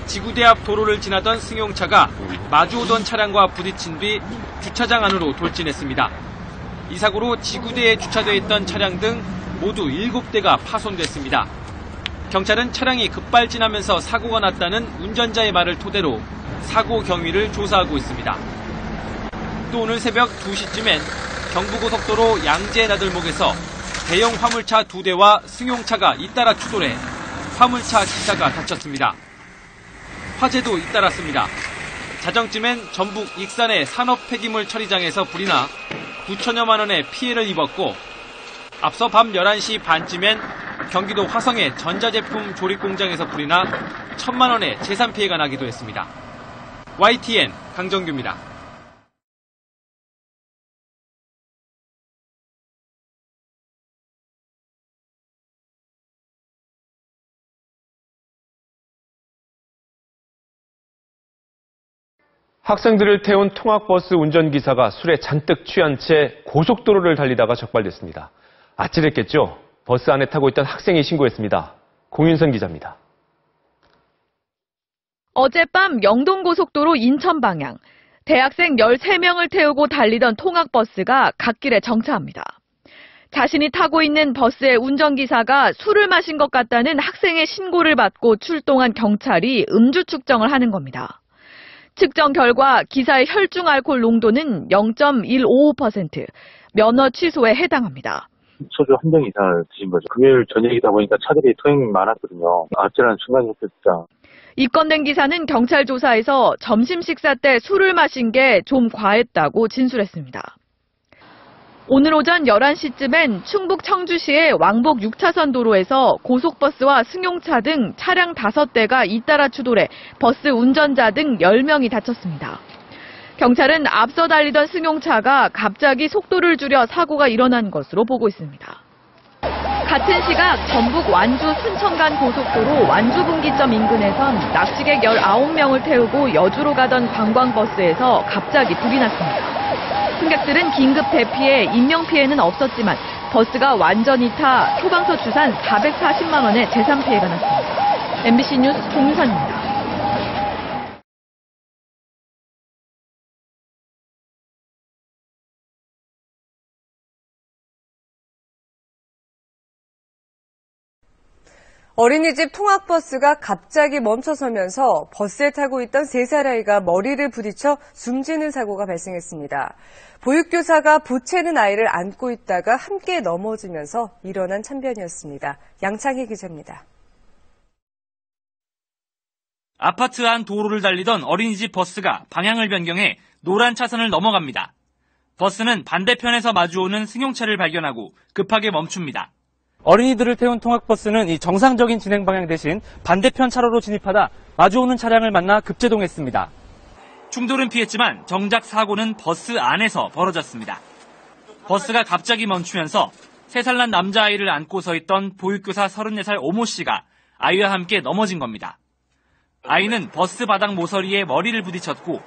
지구대 앞 도로를 지나던 승용차가 마주오던 차량과 부딪힌 뒤 주차장 안으로 돌진했습니다. 이 사고로 지구대에 주차되어 있던 차량 등 모두 7대가 파손됐습니다. 경찰은 차량이 급발진하면서 사고가 났다는 운전자의 말을 토대로 사고 경위를 조사하고 있습니다. 또 오늘 새벽 2시쯤엔 경부고속도로 양재 나들목에서 대형 화물차 2대와 승용차가 잇따라 추돌해 화물차 기사가 다쳤습니다. 화재도 잇따랐습니다. 자정쯤엔 전북 익산의 산업 폐기물 처리장에서 불이 나 9천여만 원의 피해를 입었고 앞서 밤 11시 반쯤엔 경기도 화성의 전자제품 조립 공장에서 불이 나 1,000만 원의 재산 피해가 나기도 했습니다. YTN 강정규입니다. 학생들을 태운 통학버스 운전기사가 술에 잔뜩 취한 채 고속도로를 달리다가 적발됐습니다. 아찔했겠죠? 버스 안에 타고 있던 학생이 신고했습니다. 공윤선 기자입니다. 어젯밤 영동고속도로 인천 방향, 대학생 13명을 태우고 달리던 통학버스가 갓길에 정차합니다. 자신이 타고 있는 버스의 운전기사가 술을 마신 것 같다는 학생의 신고를 받고 출동한 경찰이 음주 측정을 하는 겁니다. 측정 결과 기사의 혈중 알코올 농도는 0.155%, 면허 취소에 해당합니다. 소주 한 병 이상을 드신 거죠. 금요일 저녁이다 보니까 차들이 통행이 많았거든요. 아찔한 순간이었습니다. 입건된 기사는 경찰 조사에서 점심 식사 때 술을 마신 게 좀 과했다고 진술했습니다. 오늘 오전 11시쯤엔 충북 청주시의 왕복 6차선 도로에서 고속버스와 승용차 등 차량 5대가 잇따라 추돌해 버스 운전자 등 10명이 다쳤습니다. 경찰은 앞서 달리던 승용차가 갑자기 속도를 줄여 사고가 일어난 것으로 보고 있습니다. 같은 시각 전북 완주 순천 간 고속도로 완주분기점 인근에선 납치객 19명을 태우고 여주로 가던 관광버스에서 갑자기 불이 났습니다. 승객들은 긴급 대피해 인명피해는 없었지만 버스가 완전히 타 소방서 추산 440만 원의 재산 피해가 났습니다. MBC 뉴스 종선입니다. 어린이집 통학버스가 갑자기 멈춰서면서 버스에 타고 있던 3살 아이가 머리를 부딪혀 숨지는 사고가 발생했습니다. 보육교사가 보채는 아이를 안고 있다가 함께 넘어지면서 일어난 참변이었습니다. 양창희 기자입니다. 아파트 안 도로를 달리던 어린이집 버스가 방향을 변경해 노란 차선을 넘어갑니다. 버스는 반대편에서 마주오는 승용차를 발견하고 급하게 멈춥니다. 어린이들을 태운 통학버스는 이 정상적인 진행 방향 대신 반대편 차로로 진입하다 마주오는 차량을 만나 급제동했습니다. 충돌은 피했지만 정작 사고는 버스 안에서 벌어졌습니다. 버스가 갑자기 멈추면서 3살 난 남자아이를 안고 서 있던 보육교사 34살 오모 씨가 아이와 함께 넘어진 겁니다. 아이는 버스 바닥 모서리에 머리를 부딪혔고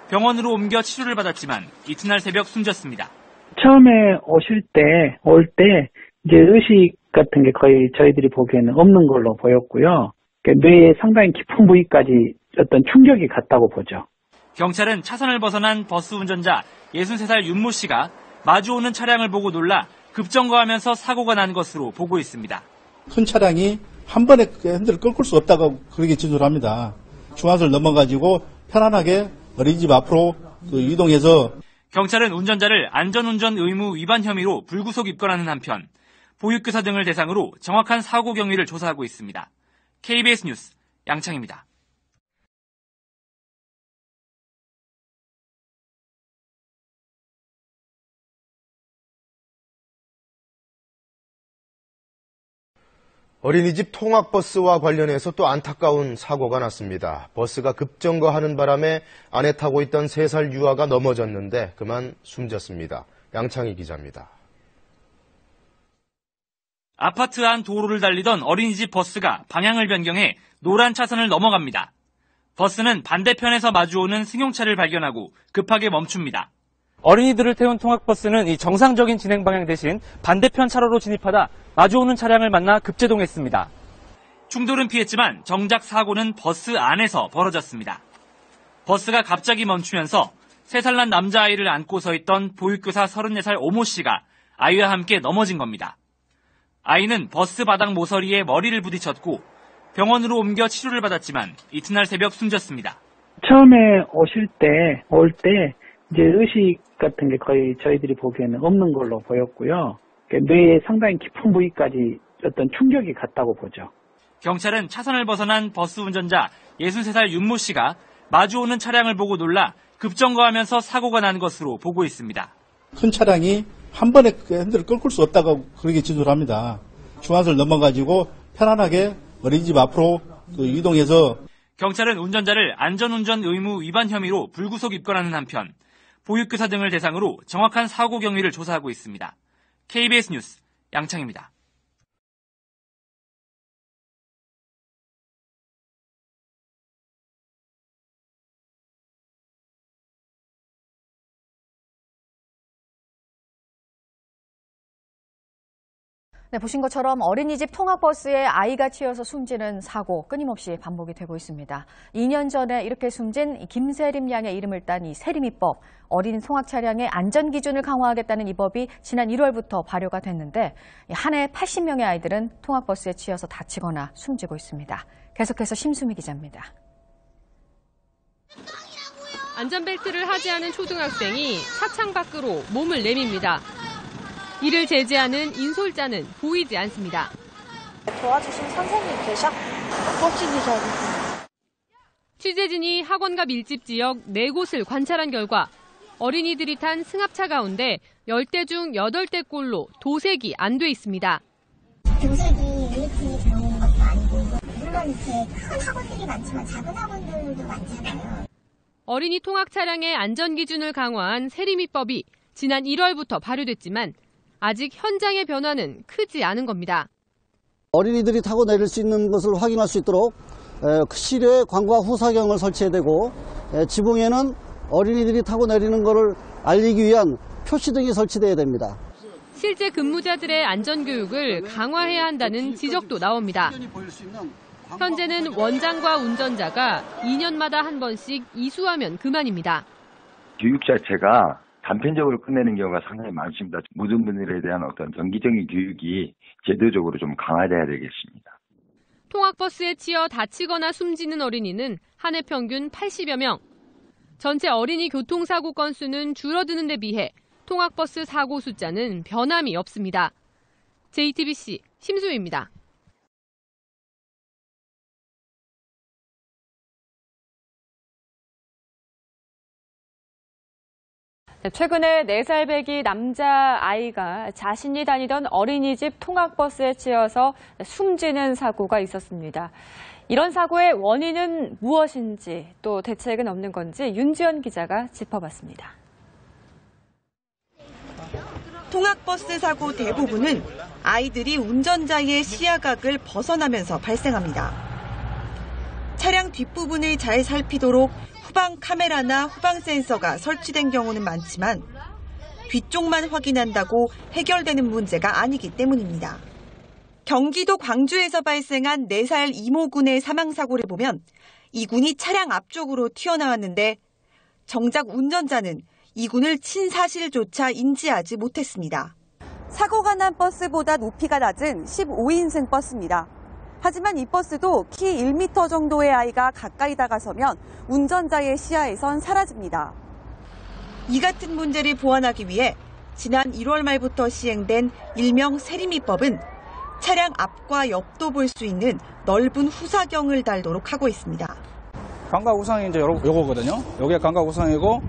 병원으로 옮겨 치료를 받았지만 이튿날 새벽 숨졌습니다. 처음에 올 때 이제 의식 같은 게 거의 저희들이 보기에는 없는 걸로 보였고요. 뇌에 상당히 깊은 부위까지 어떤 충격이 갔다고 보죠. 경찰은 차선을 벗어난 버스 운전자 63살 윤모 씨가 마주오는 차량을 보고 놀라 급정거하면서 사고가 난 것으로 보고 있습니다. 큰 차량이 한 번에 핸들을 꺾을 수 없다고 그렇게 진술을 합니다. 중앙선을 넘어가지고 편안하게 어린이집 앞으로 이동해서 경찰은 운전자를 안전운전 의무 위반 혐의로 불구속 입건하는 한편 보육교사 등을 대상으로 정확한 사고 경위를 조사하고 있습니다. KBS 뉴스 양창입니다. 어린이집 통학버스와 관련해서 또 안타까운 사고가 났습니다. 버스가 급정거하는 바람에 안에 타고 있던 3살 유아가 넘어졌는데 그만 숨졌습니다. 양창희 기자입니다. 아파트 안 도로를 달리던 어린이집 버스가 방향을 변경해 노란 차선을 넘어갑니다. 버스는 반대편에서 마주오는 승용차를 발견하고 급하게 멈춥니다. 어린이들을 태운 통학버스는 이 정상적인 진행 방향 대신 반대편 차로로 진입하다 마주오는 차량을 만나 급제동했습니다. 충돌은 피했지만 정작 사고는 버스 안에서 벌어졌습니다. 버스가 갑자기 멈추면서 3살 난 남자아이를 안고 서 있던 보육교사 34살 오모 씨가 아이와 함께 넘어진 겁니다. 아이는 버스 바닥 모서리에 머리를 부딪혔고 병원으로 옮겨 치료를 받았지만 이튿날 새벽 숨졌습니다. 처음에 올 때 이제 의식 같은 게 거의 저희들이 보기에는 없는 걸로 보였고요. 뇌에 상당히 깊은 부위까지 어떤 충격이 갔다고 보죠. 경찰은 차선을 벗어난 버스 운전자 63살 윤모 씨가 마주오는 차량을 보고 놀라 급정거하면서 사고가 난 것으로 보고 있습니다. 큰 차량이 한 번에 핸들을 꺾을 수 없다고 그렇게 진술을 합니다. 중앙선을 넘어가지고 편안하게 어린이집 앞으로 이동해서 경찰은 운전자를 안전운전 의무 위반 혐의로 불구속 입건하는 한편 보육교사 등을 대상으로 정확한 사고 경위를 조사하고 있습니다. KBS 뉴스 양창입니다. 네, 보신 것처럼 어린이집 통학버스에 아이가 치여서 숨지는 사고 끊임없이 반복이 되고 있습니다. 2년 전에 이렇게 숨진 김세림 양의 이름을 딴 이 세림이법, 어린 통학 차량의 안전 기준을 강화하겠다는 이 법이 지난 1월부터 발효가 됐는데 한 해 80명의 아이들은 통학버스에 치여서 다치거나 숨지고 있습니다. 계속해서 심수미 기자입니다. 안전벨트를 하지 않은 초등학생이 차창 밖으로 몸을 내밉니다. 이를 제지하는 인솔자는 보이지 않습니다. 도와주신 선생님 계셔? 버스 기사님. 취재진이 학원과 밀집 지역 4곳을 관찰한 결과 어린이들이 탄 승합차 가운데 10대 중 8대꼴로 도색이 안 돼 있습니다. 도색이 이렇게 되는 것도 아니고 물론 이렇게 큰 학원들이 많지만 작은 학원들도 많잖아요. 어린이 통학 차량의 안전 기준을 강화한 세림이법이 지난 1월부터 발효됐지만 아직 현장의 변화는 크지 않은 겁니다. 어린이들이 타고 내릴 수 있는 것을 확인할 수 있도록 실외 광과 후사경을 설치해야 되고 지붕에는 어린이들이 타고 내리는 것을 알리기 위한 표시 등이 설치돼야 됩니다. 실제 근무자들의 안전교육을 강화해야 한다는 지적도 나옵니다. 현재는 원장과 운전자가 2년마다 한 번씩 이수하면 그만입니다. 교육 자체가 단편적으로 끝내는 경우가 상당히 많습니다. 모든 분들에 대한 어떤 정기적인 교육이 제도적으로 좀 강화돼야 되겠습니다. 통학버스에 치여 다치거나 숨지는 어린이는 한 해 평균 80여 명. 전체 어린이 교통사고 건수는 줄어드는 데 비해 통학버스 사고 숫자는 변함이 없습니다. JTBC 심수희입니다. 최근에 4살배기 남자아이가 자신이 다니던 어린이집 통학버스에 치여서 숨지는 사고가 있었습니다. 이런 사고의 원인은 무엇인지 또 대책은 없는 건지 윤지연 기자가 짚어봤습니다. 통학버스 사고 대부분은 아이들이 운전자의 시야각을 벗어나면서 발생합니다. 차량 뒷부분을 잘 살피도록 후방 카메라나 후방 센서가 설치된 경우는 많지만 뒤쪽만 확인한다고 해결되는 문제가 아니기 때문입니다. 경기도 광주에서 발생한 4살 이모군의 사망사고를 보면 이 군이 차량 앞쪽으로 튀어나왔는데 정작 운전자는 이 군을 친 사실조차 인지하지 못했습니다. 사고가 난 버스보다 높이가 낮은 15인승 버스입니다. 하지만 이 버스도 키 1m 정도의 아이가 가까이 다가서면 운전자의 시야에선 사라집니다. 이 같은 문제를 보완하기 위해 지난 1월 말부터 시행된 일명 세리미법은 차량 앞과 옆도 볼 수 있는 넓은 후사경을 달도록 하고 있습니다. 광각 후상이 이제 요거거든요. 요게 광각 후상이고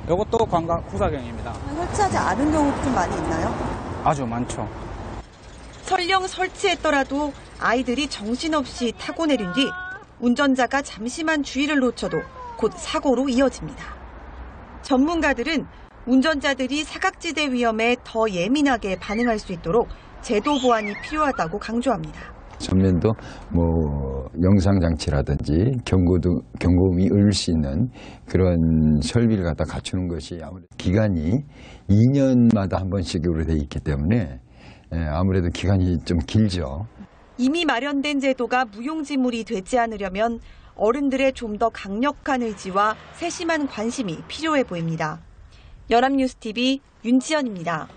요것도 광각 후사경입니다. 설치하지 않은 경우도 좀 많이 있나요? 아주 많죠. 설령 설치했더라도 아이들이 정신없이 타고 내린 뒤 운전자가 잠시만 주의를 놓쳐도 곧 사고로 이어집니다. 전문가들은 운전자들이 사각지대 위험에 더 예민하게 반응할 수 있도록 제도 보완이 필요하다고 강조합니다. 전면도 영상장치라든지 경고음이 울릴 수 있는 그런 설비를 갖다 갖추는 것이 아무래도 기간이 2년마다 한 번씩으로 돼 있기 때문에 아무래도 기간이 좀 길죠. 이미 마련된 제도가 무용지물이 되지 않으려면 어른들의 좀 더 강력한 의지와 세심한 관심이 필요해 보입니다. 연합뉴스TV 윤지연입니다.